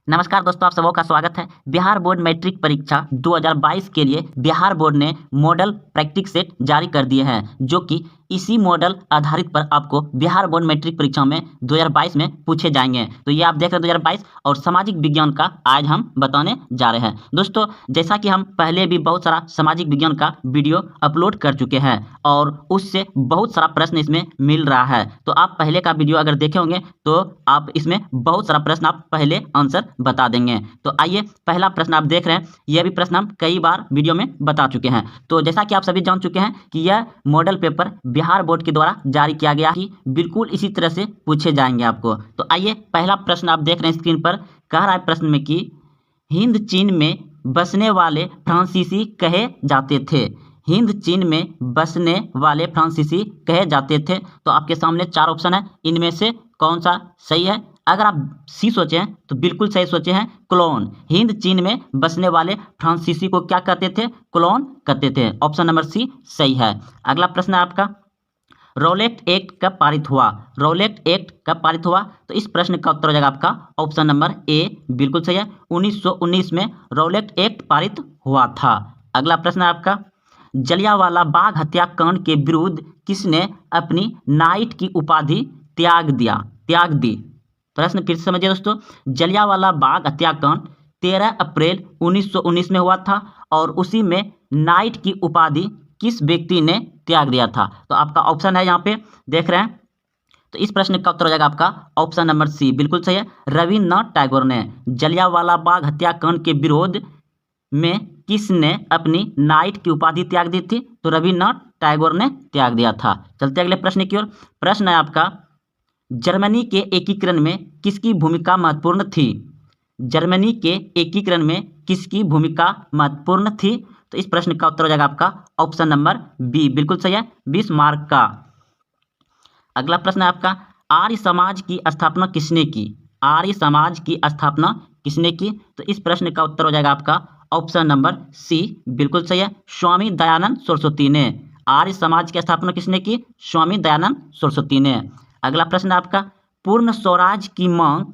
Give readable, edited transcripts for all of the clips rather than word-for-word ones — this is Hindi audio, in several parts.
नमस्कार दोस्तों, आप सबों का स्वागत है। बिहार बोर्ड मैट्रिक परीक्षा 2022 के लिए बिहार बोर्ड ने मॉडल प्रैक्टिस सेट जारी कर दिए हैं, जो कि इसी मॉडल आधारित पर आपको बिहार बोर्ड मैट्रिक परीक्षा में 2022 में पूछे जाएंगे। तो ये आप देख रहे हैं 2022 और सामाजिक विज्ञान का आज हम बताने जा रहे हैं। दोस्तों, जैसा कि हम पहले भी बहुत सारा सामाजिक विज्ञान का वीडियो अपलोड कर चुके हैं और उससे बहुत सारा प्रश्न इसमें मिल रहा है। तो आप पहले का वीडियो अगर देखे होंगे तो आप इसमें बहुत सारा प्रश्न आप पहले आंसर बता देंगे। तो आइए, पहला प्रश्न आप देख रहे हैं, यह भी प्रश्न हम कई बार वीडियो में बता चुके हैं। तो जैसा कि आप सभी जान चुके हैं कि यह मॉडल पेपर बिहार बोर्ड के द्वारा जारी किया गया कि बिल्कुल इसी तरह से पूछे जाएंगे आपको। तो आइए, पहला प्रश्न आप देख रहे हैं स्क्रीन पर। कह रहा है प्रश्न में कि हिंद चीन में बसने वाले फ्रांसीसी कहे जाते थे। हिंद चीन में बसने वाले फ्रांसीसी कहे जाते थे। तो आपके सामने चार ऑप्शन है, इनमें से कौन सा सही है? अगर आप सी सोचे हैं तो बिल्कुल सही सोचे हैं, क्लोन। हिंद चीन में बसने वाले फ्रांसीसी को क्या कहते थे? क्लोन कहते थे। ऑप्शन नंबर सी सही है। अगला प्रश्न है आपका, रॉलेट एक्ट कब पारित हुआ? रॉलेट एक्ट कब पारित हुआ? तो इस प्रश्न का उत्तर हो जाएगा आपका ऑप्शन नंबर ए, बिल्कुल सही है। 1919 में रॉलेट एक्ट पारित हुआ था। अगला प्रश्न है आपका, जलियांवाला बाग हत्याकांड के विरुद्ध किसने अपनी नाइट की उपाधि त्याग दी? प्रश्न फिर से समझिए दोस्तों। जलियांवाला बाग हत्याकांड 13 अप्रैल 1919 में हुआ था और उसी में नाइट की उपाधि किस व्यक्ति ने त्याग दिया था? तो आपका ऑप्शन है, यहाँ पे देख रहे हैं। तो इस प्रश्न का उत्तर हो जाएगा आपका ऑप्शन नंबर सी, बिल्कुल सही है। रविन्द्रनाथ टैगोर ने जलियांवाला बाग हत्याकांड के विरोध में किसने अपनी नाइट की उपाधि त्याग दी थी? तो रविन्द्रनाथ टैगोर ने त्याग दिया था। चलते अगले प्रश्न की ओर। प्रश्न है आपका, जर्मनी के एकीकरण में किसकी भूमिका महत्वपूर्ण थी? जर्मनी के एकीकरण में किसकी भूमिका महत्वपूर्ण थी? तो इस प्रश्न का उत्तर हो जाएगा आपका ऑप्शन नंबर बी, बिल्कुल सही है, बिस्मार्क का। अगला प्रश्न है आपका, आर्य समाज की स्थापना किसने की? आर्य समाज की स्थापना किसने की? तो इस प्रश्न का उत्तर हो जाएगा आपका ऑप्शन नंबर सी, बिल्कुल सही है, स्वामी दयानंद सरस्वती ने। आर्य समाज की स्थापना किसने की? स्वामी दयानंद सरस्वती ने। अगला प्रश्न है आपका, पूर्ण स्वराज की मांग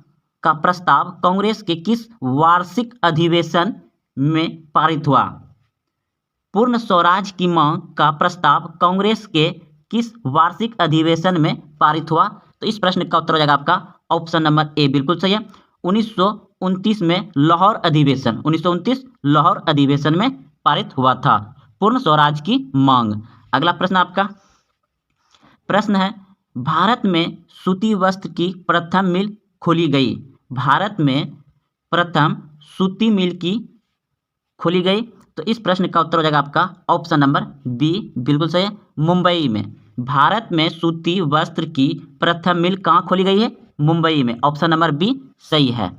का प्रस्ताव कांग्रेस के किस वार्षिक अधिवेशन में पारित हुआ? पूर्ण स्वराज की मांग का प्रस्ताव कांग्रेस के किस वार्षिक अधिवेशन में पारित हुआ? तो इस प्रश्न का उत्तर हो जाएगा आपका ऑप्शन नंबर ए, बिल्कुल सही है, 1929 में लाहौर अधिवेशन, 1929 लाहौर अधिवेशन में पारित हुआ था पूर्ण स्वराज की मांग। अगला प्रश्न आपका, प्रश्न है, भारत में सूती वस्त्र की प्रथम मिल खोली गई। भारत में प्रथम सूती मिल की खोली गई। तो इस प्रश्न का उत्तर हो जाएगा आपका ऑप्शन नंबर बी, बिल्कुल सही है, मुंबई में। भारत में सूती वस्त्र की प्रथम मिल कहाँ खोली गई है? मुंबई में। ऑप्शन नंबर बी सही है।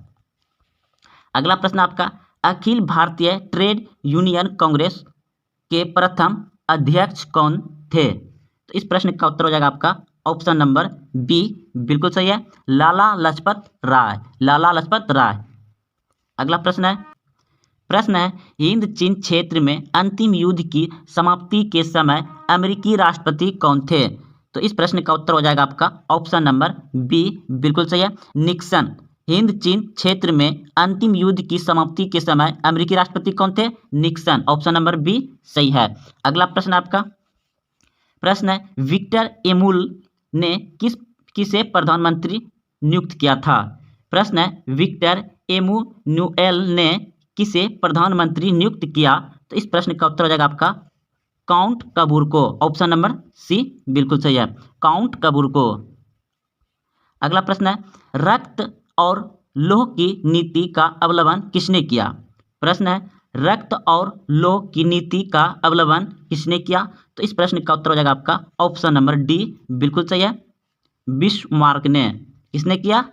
अगला प्रश्न आपका, अखिल भारतीय ट्रेड यूनियन कांग्रेस के प्रथम अध्यक्ष कौन थे? तो इस प्रश्न का उत्तर हो जाएगा आपका ऑप्शन नंबर बी, बिल्कुल सही है, लाला लाजपत राय। लाला लाजपत राय। अगला प्रश्न है, हिंद चीन क्षेत्र में अंतिम युद्ध की समाप्ति के समय अमेरिकी राष्ट्रपति कौन थे? तो इस प्रश्न का उत्तर हो जाएगा आपका ऑप्शन नंबर बी, बिल्कुल सही है, निक्सन। हिंद चीन क्षेत्र में अंतिम युद्ध की समाप्ति के समय अमेरिकी राष्ट्रपति कौन थे? निक्सन। ऑप्शन नंबर बी सही है। अगला प्रश्न आपका, प्रश्न है, विक्टर एमुल ने किसे प्रधानमंत्री नियुक्त किया था? प्रश्न है, विक्टर एमुनुएल ने किसे प्रधानमंत्री नियुक्त किया? तो इस प्रश्न का उत्तर हो जाएगा आपका काउंट कपूर को। ऑप्शन नंबर सी, बिल्कुल सही है, काउंट कपूर को। अगला प्रश्न है, रक्त और लौह की नीति का अवलंबन किसने किया? प्रश्न है, रक्त और लौह की नीति का अवलंबन किसने किया? तो इस प्रश्न का उत्तर हो जाएगा आपका ऑप्शन नंबर डी, बिल्कुल सही है, बिस्मार्क ने। किसने किया?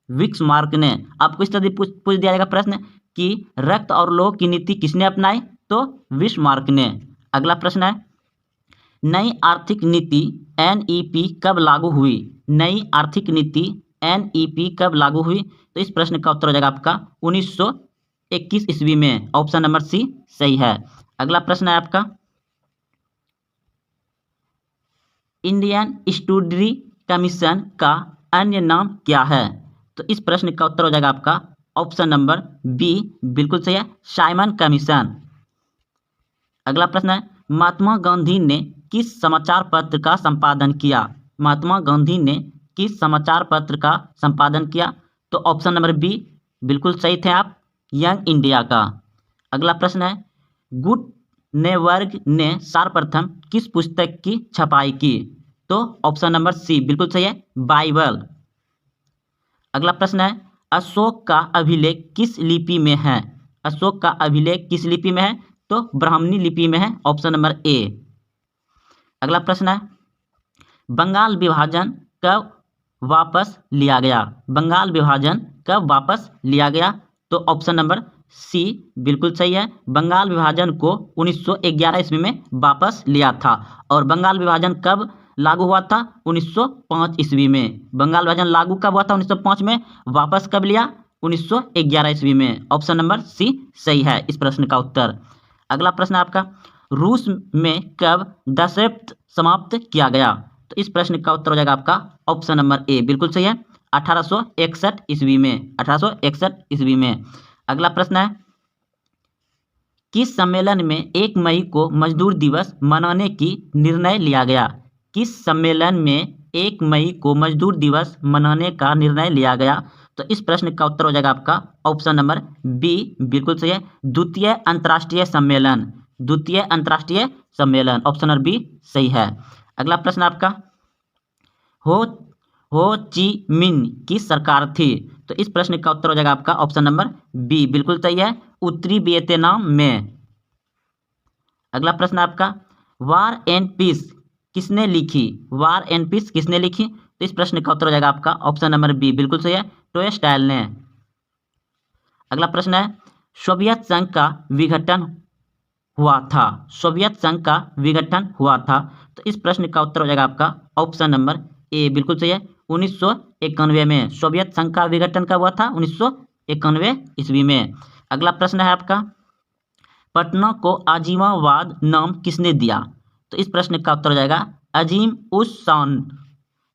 बिस्मार्क ने। आपको इस तरह पूछ दिया जाएगा प्रश्न कि रक्त और लौह की नीति किसने अपनाई? तो बिस्मार्क ने। अगला प्रश्न है, नई आर्थिक नीति एनईपी कब लागू हुई? नई आर्थिक नीति एनईपी कब लागू हुई? तो इस प्रश्न का उत्तर हो जाएगा आपका 1921 ईस्वी में। ऑप्शन नंबर सी सही है। अगला प्रश्न है आपका, इंडियन स्टूडरी कमीशन का अन्य नाम क्या है? तो इस प्रश्न का उत्तर हो जाएगा आपका ऑप्शन नंबर बी बिल्कुल सही है, साइमन कमीशन। अगला प्रश्न है, महात्मा गांधी ने किस समाचार पत्र का संपादन किया? महात्मा गांधी ने किस समाचार पत्र का संपादन किया? तो ऑप्शन नंबर बी बिल्कुल सही थे आप, यंग इंडिया का। अगला प्रश्न है, गुटेनबर्ग ने सर्वप्रथम किस पुस्तक की छपाई की? तो ऑप्शन नंबर सी बिल्कुल सही है, बाइबल। अगला प्रश्न है, अशोक का अभिलेख किस लिपि में है? अशोक का अभिलेख किस लिपि में है? तो ब्राह्मणी लिपि में है, ऑप्शन नंबर ए। अगला प्रश्न है, बंगाल विभाजन कब वापस लिया गया? बंगाल विभाजन कब वापस लिया गया? तो ऑप्शन नंबर सी बिल्कुल सही है, बंगाल विभाजन को 1911 ईस्वी में वापस लिया था। और बंगाल विभाजन कब लागू हुआ था? 1905 ईस्वी में। बंगाल विभाजन लागू कब हुआ था? 1905 में। वापस कब लिया? 1911 ईस्वी में। ऑप्शन नंबर सी सही है इस प्रश्न का उत्तर। अगला प्रश्न आपका, रूस में कब दशरथ समाप्त किया गया? तो इस प्रश्न का उत्तर हो जाएगा आपका ऑप्शन नंबर ए बिल्कुल सही है, 1861 ईस्वी में। 1861 ईस्वी में। अगला प्रश्न है, किस सम्मेलन में 1 मई को मजदूर दिवस मनाने की निर्णय लिया गया? किस सम्मेलन में 1 मई को मजदूर दिवस मनाने का निर्णय लिया गया? तो इस प्रश्न का उत्तर हो जाएगा आपका ऑप्शन नंबर बी बिल्कुल सही है, द्वितीय अंतर्राष्ट्रीय सम्मेलन। द्वितीय अंतर्राष्ट्रीय सम्मेलन, ऑप्शन नंबर बी सही है। अगला प्रश्न आपका, हो ची मिन की सरकार थी? तो इस प्रश्न का उत्तर हो जाएगा आपका ऑप्शन नंबर बी बिल्कुल सही है, उत्तरी वियतनाम में। अगला प्रश्न आपका, वार एंड पीस किसने लिखी? वार एंड पीस किसने लिखी? तो इस प्रश्न का उत्तर हो जाएगा आपका ऑप्शन नंबर बी बिल्कुल सही है, टॉलस्टॉय ने। अगला प्रश्न है, सोवियत संघ का विघटन हुआ था? सोवियत संघ का विघटन हुआ था? तो इस प्रश्न का उत्तर हो जाएगा आपका ऑप्शन नंबर ए बिल्कुल सही है, 1991 में। सोवियत संघ का विघटन कब हुआ था? 1991 ईस्वी में। अगला प्रश्न है आपका, पटना को आजीमाबाद नाम किसने दिया? तो इस प्रश्न का उत्तर हो जाएगा अजीम उस शान।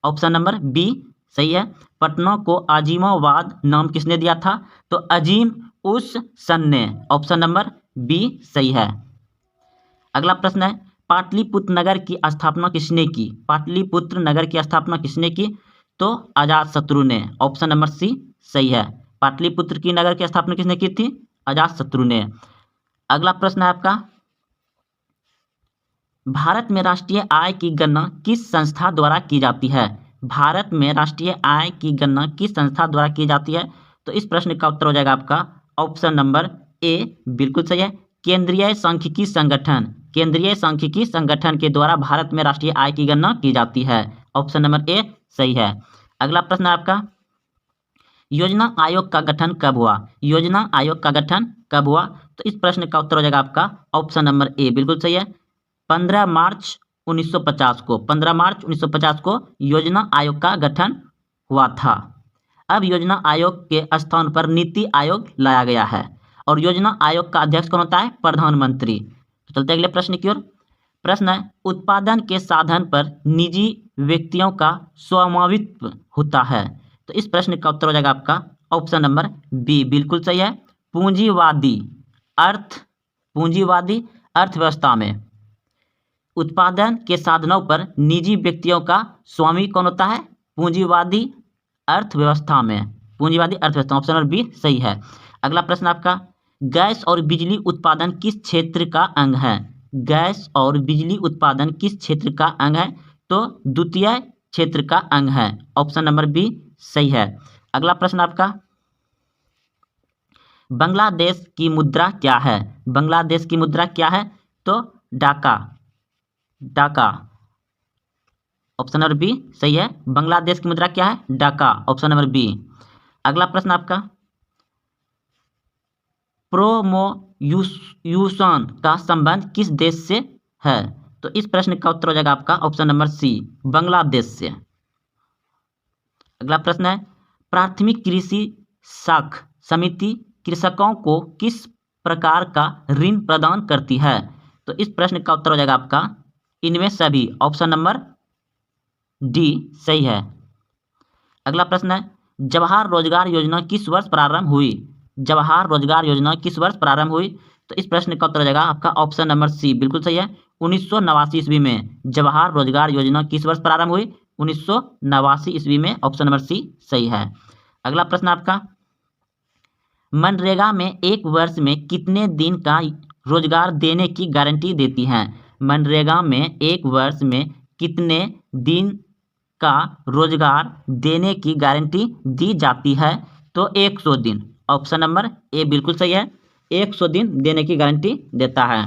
ऑप्शन नंबर बी सही है, पटना को आजीमाबाद नाम किसने दिया था? तो अजीम उस सन ने। ऑप्शन नंबर बी सही है। अगला प्रश्न है, पाटलिपुत्र नगर की स्थापना किसने की? पाटलिपुत्र नगर की स्थापना किसने की? तो अजातशत्रु ने। ऑप्शन नंबर सी सही है, पाटलिपुत्र की नगर की स्थापना किसने की थी? अजातशत्रु ने। अगला प्रश्न है आपका, भारत में राष्ट्रीय आय की गणना किस संस्था द्वारा की जाती है? भारत में राष्ट्रीय आय की गणना किस संस्था द्वारा की जाती है? तो इस प्रश्न का उत्तर हो जाएगा आपका ऑप्शन नंबर ए बिल्कुल सही है, केंद्रीय सांख्यिकी संगठन। केंद्रीय सांख्यिकी संगठन के द्वारा भारत में राष्ट्रीय आय की गणना की जाती है। ऑप्शन नंबर ए सही है। अगला प्रश्न है आपका, योजना आयोग का गठन कब हुआ? योजना आयोग का गठन कब हुआ? तो इस प्रश्न का उत्तर हो जाएगा आपका ऑप्शन नंबर ए बिल्कुल सही है, 15 मार्च 1950 को। 15 मार्च 1950 को योजना आयोग का गठन हुआ था। अब योजना आयोग के स्थान पर नीति आयोग लाया गया है और योजना आयोग का अध्यक्ष कौन होता है? प्रधानमंत्री। तो चलते अगले प्रश्न की ओर। प्रश्न है, उत्पादन के साधन पर निजी व्यक्तियों का स्वामित्व होता है? तो इस प्रश्न का उत्तर हो जाएगा आपका ऑप्शन नंबर बी बिल्कुल सही है, पूंजीवादी अर्थव्यवस्था में उत्पादन के साधनों पर निजी व्यक्तियों का स्वामी कौन होता है? पूंजीवादी अर्थव्यवस्था में। पूंजीवादी अर्थव्यवस्था, ऑप्शन नंबर बी सही है। अगला प्रश्न आपका, गैस और बिजली उत्पादन किस क्षेत्र का अंग है? गैस और बिजली उत्पादन किस क्षेत्र का अंग है? तो द्वितीय क्षेत्र का अंग है। ऑप्शन नंबर बी सही है। अगला प्रश्न आपका, बांग्लादेश की मुद्रा क्या है? बांग्लादेश की मुद्रा क्या है? तो डाका। ऑप्शन नंबर बी सही है, बांग्लादेश की मुद्रा क्या है? डाका। Option number B. अगला प्रश्न आपका, प्रोमोयूशन का संबंध किस देश से है? तो इस प्रश्न का उत्तर हो जाएगा आपका ऑप्शन नंबर सी, बांग्लादेश से। अगला प्रश्न है, प्राथमिक कृषि साख समिति कृषकों को किस प्रकार का ऋण प्रदान करती है? तो इस प्रश्न का उत्तर हो जाएगा आपका इनमें सभी। ऑप्शन नंबर डी सही है। अगला प्रश्न है, जवाहर रोजगार योजना किस वर्ष प्रारंभ हुई? जवाहर रोजगार योजना किस वर्ष प्रारंभ हुई? तो इस प्रश्न का उत्तर हो जाएगा आपका ऑप्शन नंबर सी, बिल्कुल सही है, 1989 ईस्वी में जवाहर रोजगार योजना किस वर्ष प्रारंभ हुई? 1989 ईस्वी में, ऑप्शन नंबर सी सही है। अगला प्रश्न आपका, मनरेगा में एक वर्ष में कितने दिन का रोजगार देने की गारंटी देती है? मनरेगा में एक वर्ष में कितने दिन का रोजगार देने की गारंटी दी जाती है? तो 100 दिन, ऑप्शन नंबर ए बिल्कुल सही है, 100 दिन देने की गारंटी देता है।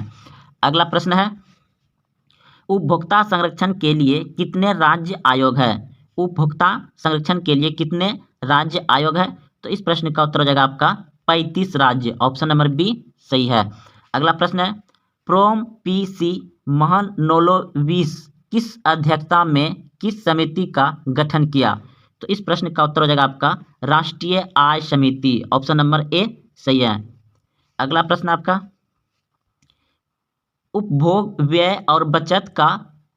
अगला प्रश्न है, उपभोक्ता संरक्षण के लिए कितने राज्य आयोग है? उपभोक्ता संरक्षण के लिए कितने राज्य आयोग है? तो इस प्रश्न का उत्तर हो जाएगा आपका 35 राज्य, ऑप्शन नंबर बी सही है। अगला प्रश्न है, प्रोम पीसी महनोलोविस किस अध्यक्षता में किस समिति का गठन किया? तो इस प्रश्न का उत्तर हो जाएगा आपका राष्ट्रीय आय समिति, ऑप्शन नंबर ए सही है। अगला प्रश्न आपका, उपभोग व्यय और बचत का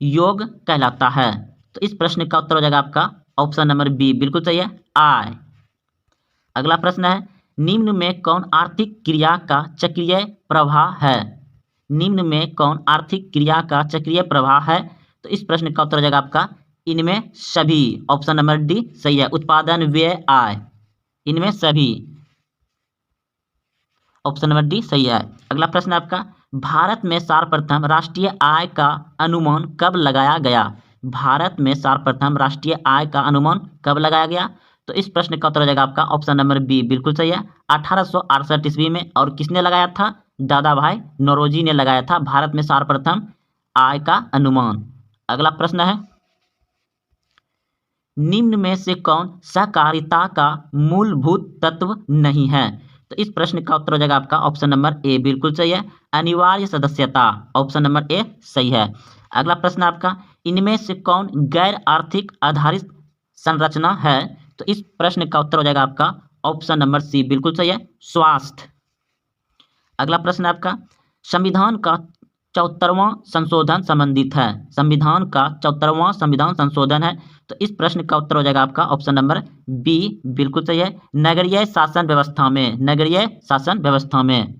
योग कहलाता है? तो इस प्रश्न का उत्तर हो जाएगा आपका ऑप्शन नंबर बी बिल्कुल सही है, आय। अगला प्रश्न है, निम्न में कौन आर्थिक क्रिया का चक्रीय प्रवाह है? निम्न में कौन आर्थिक क्रिया का चक्रीय प्रवाह है? तो इस प्रश्न का उत्तर हो जाएगा आपका इनमें सभी, ऑप्शन नंबर डी सही है, उत्पादन व्यय आय, इनमें सभी, ऑप्शन नंबर डी सही है। अगला प्रश्न आपका, भारत में सर्वप्रथम राष्ट्रीय आय का अनुमान कब लगाया गया? भारत में सर्वप्रथम राष्ट्रीय आय का अनुमान कब लगाया गया? तो इस प्रश्न का उत्तर हो जाएगा आपका ऑप्शन नंबर बी बिल्कुल सही है, 1868 ईस्वी में। और किसने लगाया था? दादा भाई नौरोजी ने लगाया था भारत में सर्वप्रथम आय का अनुमान। अगला प्रश्न है, निम्न में से कौन सहकारिता का मूलभूत तत्व नहीं है? तो इस प्रश्न का उत्तर हो जाएगा आपका ऑप्शन नंबर ए बिल्कुल सही है, अनिवार्य सदस्यता, ऑप्शन नंबर ए सही है। अगला प्रश्न आपका, इनमें से कौन गैर आर्थिक आधारित संरचना है? तो इस प्रश्न का उत्तर हो जाएगा आपका ऑप्शन नंबर सी बिल्कुल सही है, स्वास्थ्य। अगला प्रश्न आपका, संविधान का 74वां संशोधन संबंधित है? संविधान का 74वां संविधान संशोधन है, तो इस प्रश्न का उत्तर हो जाएगा आपका ऑप्शन नंबर बी बिल्कुल सही है, नगरीय शासन व्यवस्था में, नगरीय शासन व्यवस्था में।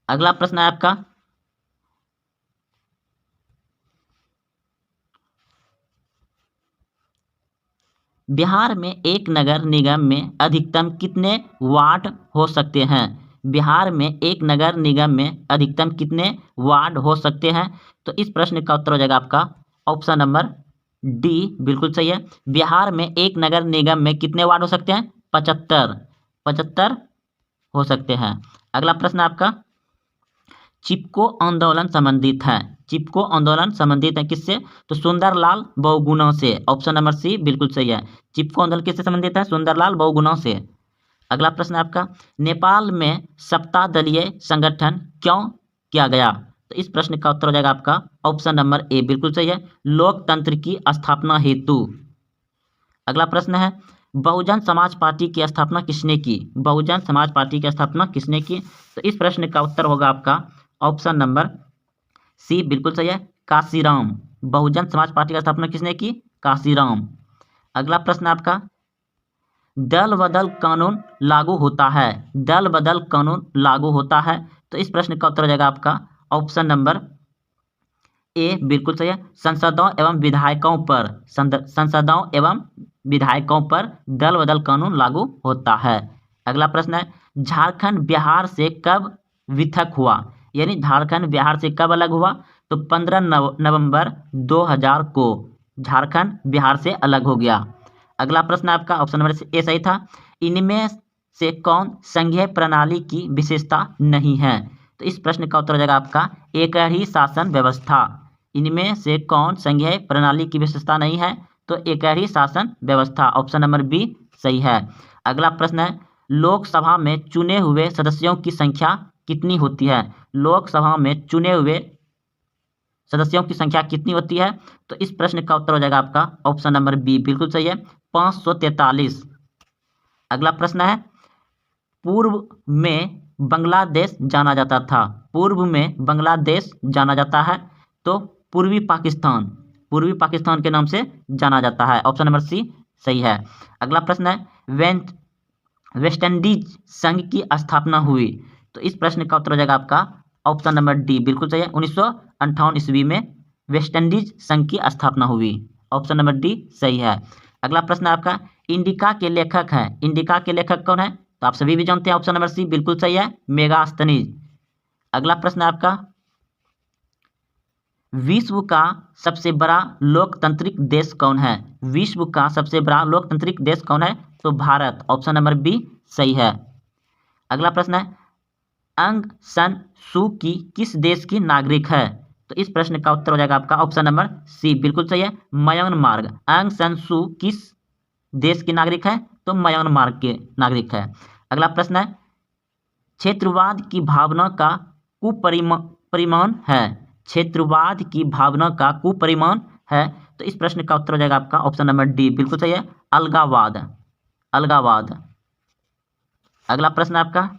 अगला प्रश्न है आपका, बिहार में एक नगर निगम में अधिकतम कितने वार्ड हो सकते हैं? बिहार में एक नगर निगम में अधिकतम कितने वार्ड हो सकते हैं? तो इस प्रश्न का उत्तर हो जाएगा आपका ऑप्शन नंबर डी बिल्कुल सही है, बिहार में एक नगर निगम में कितने वार्ड हो सकते हैं? 75 हो सकते हैं। अगला प्रश्न आपका, चिपको आंदोलन संबंधित है? चिपको आंदोलन संबंधित है किससे? तो सुंदरलाल बहुगुणा से, ऑप्शन नंबर सी बिल्कुल सही है, चिपको आंदोलन किससे संबंधित है? सुंदरलाल बहुगुणा से। अगला प्रश्न आपका, नेपाल में सप्तादलीय संगठन क्यों किया गया? तो इस प्रश्न का उत्तर हो जाएगा आपका ऑप्शन नंबर ए बिल्कुल सही है, लोकतंत्र की स्थापना हेतु। अगला प्रश्न है, बहुजन समाज पार्टी की स्थापना किसने की? बहुजन समाज पार्टी की स्थापना किसने की? तो इस प्रश्न का उत्तर होगा आपका ऑप्शन नंबर सी बिल्कुल सही है, काशीराम। बहुजन समाज पार्टी की स्थापना किसने की? काशीराम। अगला प्रश्न आपका, दल बदल कानून लागू होता है? दल बदल कानून लागू होता है, तो इस प्रश्न का उत्तर हो जाएगा आपका ऑप्शन नंबर ए बिल्कुल सही है, संसदों एवं विधायकों पर, संसदों एवं विधायकों पर दल बदल कानून लागू होता है। अगला प्रश्न है, झारखंड बिहार से कब विथक हुआ? यानी झारखंड बिहार से कब अलग हुआ? तो 15 नवंबर 2000 को झारखंड बिहार से अलग हो गया। अगला प्रश्न आपका ऑप्शन नंबर ए सही था, इनमें से कौन संघीय प्रणाली की विशेषता नहीं है? तो इस प्रश्न का उत्तर हो जाएगा आपका एक ही शासन व्यवस्था। इनमें से कौन संघीय प्रणाली की विशेषता नहीं है? तो एक ही शासन व्यवस्था, ऑप्शन नंबर बी सही है। अगला प्रश्न है, लोकसभा में चुने हुए सदस्यों की संख्या कितनी होती है? लोकसभा में चुने हुए सदस्यों की संख्या कितनी होती है? तो इस प्रश्न का उत्तर हो जाएगा आपका ऑप्शन नंबर बी बिल्कुल सही है, 543। अगला प्रश्न है, पूर्व में बांग्लादेश जाना जाता था? पूर्व में बांग्लादेश जाना जाता है तो पूर्वी पाकिस्तान के नाम से जाना जाता है, ऑप्शन नंबर सी सही है। अगला प्रश्न है, वेस्ट इंडीज संघ की स्थापना हुई? तो इस प्रश्न का उत्तर हो जाएगा आपका ऑप्शन नंबर डी, बिल्कुल सही है। 1958 ईस्वी में वेस्ट इंडीज संघ की स्थापना हुई। ऑप्शन नंबर डी सही है। अगला प्रश्न आपका, इंडिका के लेखक हैं, इंडिका के लेखक कौन है? तो आप सभी भी जानते हैं, ऑप्शन नंबर सी बिल्कुल सही है, मेगास्थनीज। अगला प्रश्न आपका, विश्व का सबसे बड़ा लोकतांत्रिक देश कौन है? विश्व का सबसे बड़ा लोकतांत्रिक देश कौन है? तो भारत। ऑप्शन नंबर बी सही है। अगला प्रश्न है, अंग सन सू की किस देश की नागरिक है? तो इस प्रश्न का उत्तर हो जाएगा आपका ऑप्शन नंबर सी, बिल्कुल सही है, म्यांमार। अंग सन सू किस देश की नागरिक है? तो म्यांमार के नागरिक है। अगला प्रश्न है, क्षेत्रवाद की भावना का कुपरिमाण है? क्षेत्रवाद की भावना का कुपरिमाण है? तो इस प्रश्न का उत्तर हो जाएगा आपका ऑप्शन नंबर डी, बिल्कुल सही है, अलगावाद। अलगावाद। अगला प्रश्न आपका,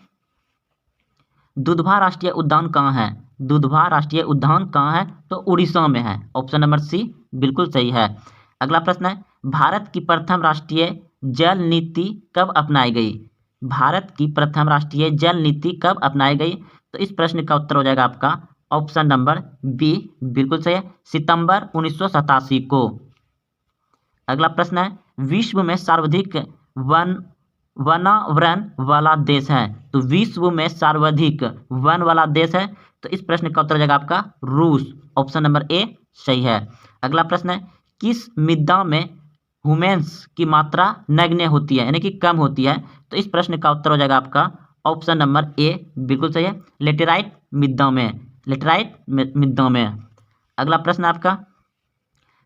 दुधवा राष्ट्रीय उद्यान कहाँ है? दुधवा राष्ट्रीय उद्यान कहाँ है? तो उड़ीसा में है। ऑप्शन नंबर सी बिल्कुल सही है। अगला प्रश्न है, भारत की प्रथम राष्ट्रीय जल नीति कब अपनाई गई? भारत की प्रथम राष्ट्रीय जल नीति कब अपनाई गई? तो इस प्रश्न का उत्तर हो जाएगा आपका ऑप्शन नंबर बी, बिल्कुल सही है, सितंबर 1987 को। अगला प्रश्न है, विश्व में सर्वाधिक वनावरण वाला देश है? तो विश्व में सर्वाधिक वन वाला देश है? तो इस प्रश्न का उत्तर हो जाएगा आपका रूस। ऑप्शन नंबर ए सही है। अगला प्रश्न है, किस मृदा में ह्यूमस की मात्रा नगण्य होती है, यानी कि कम होती है? तो इस प्रश्न का उत्तर हो जाएगा आपका ऑप्शन नंबर ए, बिल्कुल सही है, लेटेराइट मृदा में। लेटेराइट मृदा में। अगला प्रश्न आपका,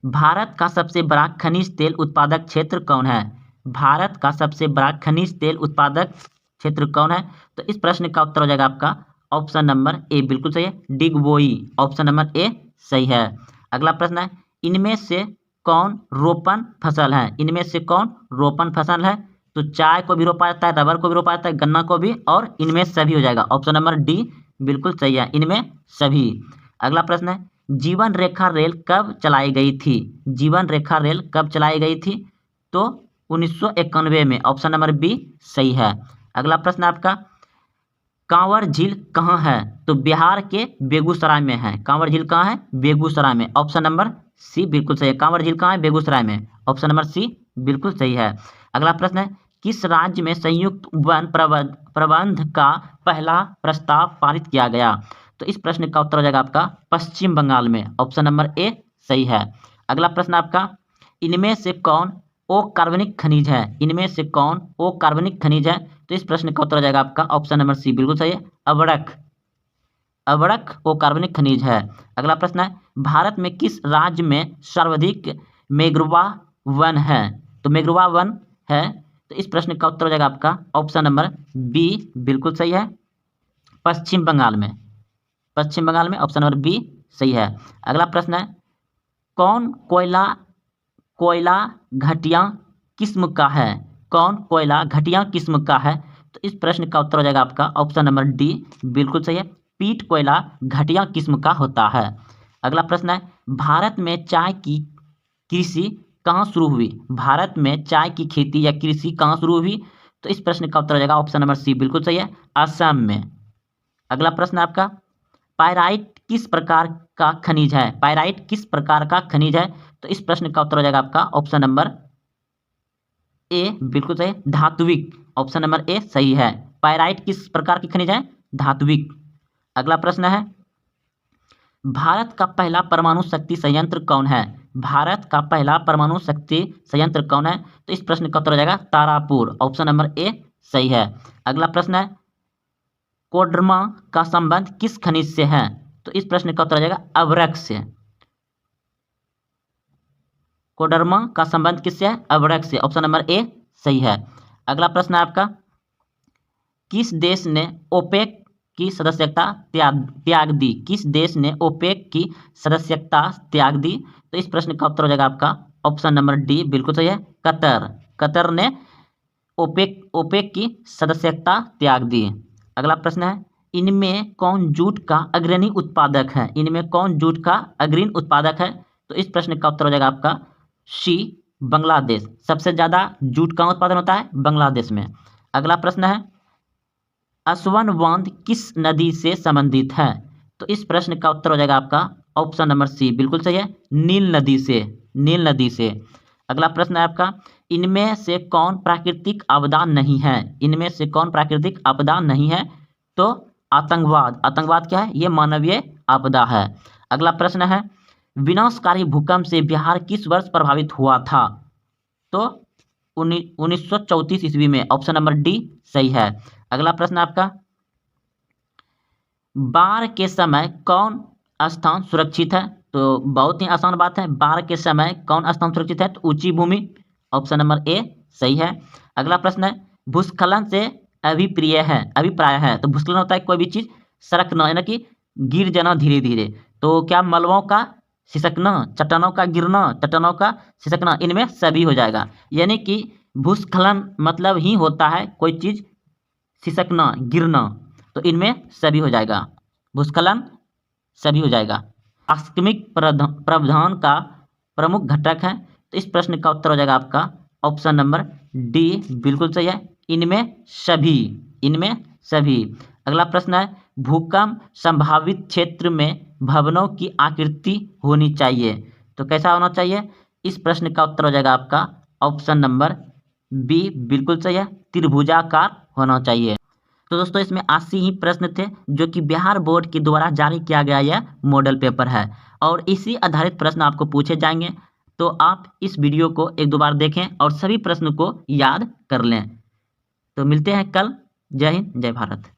भारत का सबसे बड़ा खनिज तेल उत्पादक क्षेत्र कौन है? भारत का सबसे बड़ा खनिज तेल उत्पादक क्षेत्र कौन है? तो इस प्रश्न का उत्तर हो जाएगा आपका ऑप्शन नंबर ए, बिल्कुल सही है, डिगबोई। ऑप्शन नंबर ए सही है। अगला प्रश्न है, इनमें से कौन रोपण फसल है? इनमें से कौन रोपण फसल है? तो चाय को भी रोपा जाता है, रबर को भी रोपा जाता है, गन्ना को भी, और इनमें सभी हो जाएगा। ऑप्शन नंबर डी बिल्कुल सही है, इनमें सभी। अगला प्रश्न है, जीवन रेखा रेल कब चलाई गई थी? जीवन रेखा रेल कब चलाई गई थी? तो 1991 में। ऑप्शन नंबर बी सही है। अगला प्रश्न आपका, कांवर झील कहाँ है? तो बिहार के बेगूसराय में है। कांवर झील कहाँ है? बेगूसराय में। ऑप्शन नंबर सी बिल्कुल सही है, कांवर झील कहाँ है? बेगूसराय में। ऑप्शन नंबर सी बिल्कुल सही है। अगला प्रश्न है, किस राज्य में संयुक्त वन प्रबंध का पहला प्रस्ताव पारित किया गया? तो इस प्रश्न का उत्तर हो जाएगा आपका पश्चिम बंगाल में। ऑप्शन नंबर ए सही है। अगला प्रश्न आपका, इनमें से कौन ओ कार्बनिक खनिज है? इनमें से कौन ओ कार्बनिक खनिज है? तो इस प्रश्न का उत्तर हो जाएगा आपका ऑप्शन नंबर सी, बिल्कुल सही है, अबड़क। अबड़क ओ कार्बनिक खनिज है। अगला प्रश्न है, भारत में किस राज्य में सर्वाधिक मैंग्रोव वन है? तो मैंग्रोव वन है। तो इस प्रश्न का उत्तर हो जाएगा आपका ऑप्शन नंबर बी, बिल्कुल सही है, पश्चिम बंगाल में। पश्चिम बंगाल में। ऑप्शन नंबर बी सही है। अगला प्रश्न है, कौन कोयला घटिया किस्म का है? कौन कोयला घटिया किस्म का है? तो इस प्रश्न का उत्तर हो जाएगा आपका ऑप्शन नंबर डी, बिल्कुल सही है, पीट कोयला घटिया किस्म का होता है। अगला प्रश्न है, भारत में चाय की कृषि कहाँ शुरू हुई? भारत में चाय की खेती या कृषि कहाँ शुरू हुई? तो इस प्रश्न का उत्तर हो जाएगा ऑप्शन नंबर सी, बिल्कुल सही है, असम में। अगला प्रश्न आपका, पायराइट किस प्रकार का खनिज है? पायराइट किस प्रकार का खनिज है? तो इस प्रश्न का उत्तर हो जाएगा आपका ऑप्शन नंबर ए, बिल्कुल सही, धात्विक। ऑप्शन नंबर ए सही है। पायराइट किस प्रकार की खनिज है? धात्विक। अगला प्रश्न है, भारत का पहला परमाणु शक्ति संयंत्र कौन है? भारत का पहला परमाणु शक्ति संयंत्र कौन है? तो इस प्रश्न का उत्तर हो जाएगा तारापुर। ऑप्शन नंबर ए सही है। अगला प्रश्न है, कोडरमा का संबंध किस खनिज से है? तो इस प्रश्न का उत्तर हो जाएगा अभ्रक से। कोडरमा का संबंध किससे है? अभ्रक से। ऑप्शन नंबर ए सही है। अगला प्रश्न है आपका, किस देश ने ओपेक की सदस्यता त्याग दी? किस देश ने ओपेक की सदस्यता त्याग दी? तो इस प्रश्न का उत्तर हो जाएगा आपका ऑप्शन नंबर डी, बिल्कुल सही है, कतर। कतर ने ओपेक की सदस्यता त्याग दी। अगला प्रश्न है, इनमें कौन जूट का अग्रणी उत्पादक है? इनमें कौन जूट का अग्रणी उत्पादक है? तो इस प्रश्न का उत्तर हो जाएगा आपका सी, बांग्लादेश। सबसे ज़्यादा जूट का उत्पादन होता है बांग्लादेश में। अगला प्रश्न है, असवन बांध किस नदी से संबंधित है? तो इस प्रश्न का उत्तर हो जाएगा आपका ऑप्शन नंबर सी, बिल्कुल सही है, नील नदी से, नील नदी से। अगला प्रश्न है आपका, इनमें से कौन प्राकृतिक आपदा नहीं है? इनमें से कौन प्राकृतिक आपदा नहीं है? तो आतंकवाद। आतंकवाद क्या है? ये मानवीय आपदा है। अगला प्रश्न है, विनाशकारी भूकंप से बिहार किस वर्ष प्रभावित हुआ था? तो 1934 ईस्वी में, ऑप्शन नंबर डी सही है। अगला प्रश्न आपका, बाढ़ के समय कौन स्थान सुरक्षित है? तो बहुत ही आसान बात है, बाढ़ के समय कौन स्थान सुरक्षित है? तो ऊंची भूमि, ऑप्शन नंबर ए सही है। अगला प्रश्न है, भूस्खलन से अभिप्राय है। तो भूस्खलन होता है कोई भी चीज सरकना, यानी कि गिर जाना धीरे धीरे। तो क्या मलबों का सिसकना, चट्टानों का गिरना, चट्टानों का सिसकना, इनमें सभी हो जाएगा। यानी कि भूस्खलन मतलब ही होता है कोई चीज सिसकना, गिरना, तो इनमें सभी हो जाएगा, भूस्खलन सभी हो जाएगा। आकस्मिक प्रावधान का प्रमुख घटक है। तो इस प्रश्न का उत्तर हो जाएगा आपका ऑप्शन नंबर डी, बिल्कुल सही है, इनमें सभी, इनमें सभी। अगला प्रश्न है, भूकंप संभावित क्षेत्र में भवनों की आकृति होनी चाहिए। तो कैसा होना चाहिए? इस प्रश्न का उत्तर हो जाएगा आपका ऑप्शन नंबर बी, बिल्कुल सही है, त्रिभुजाकार होना चाहिए। तो दोस्तों इसमें 80 ही प्रश्न थे जो कि बिहार बोर्ड के द्वारा जारी किया गया यह मॉडल पेपर है और इसी आधारित प्रश्न आपको पूछे जाएंगे। तो आप इस वीडियो को एक दो बार देखें और सभी प्रश्न को याद कर लें। तो मिलते हैं कल। जय हिंद, जय भारत।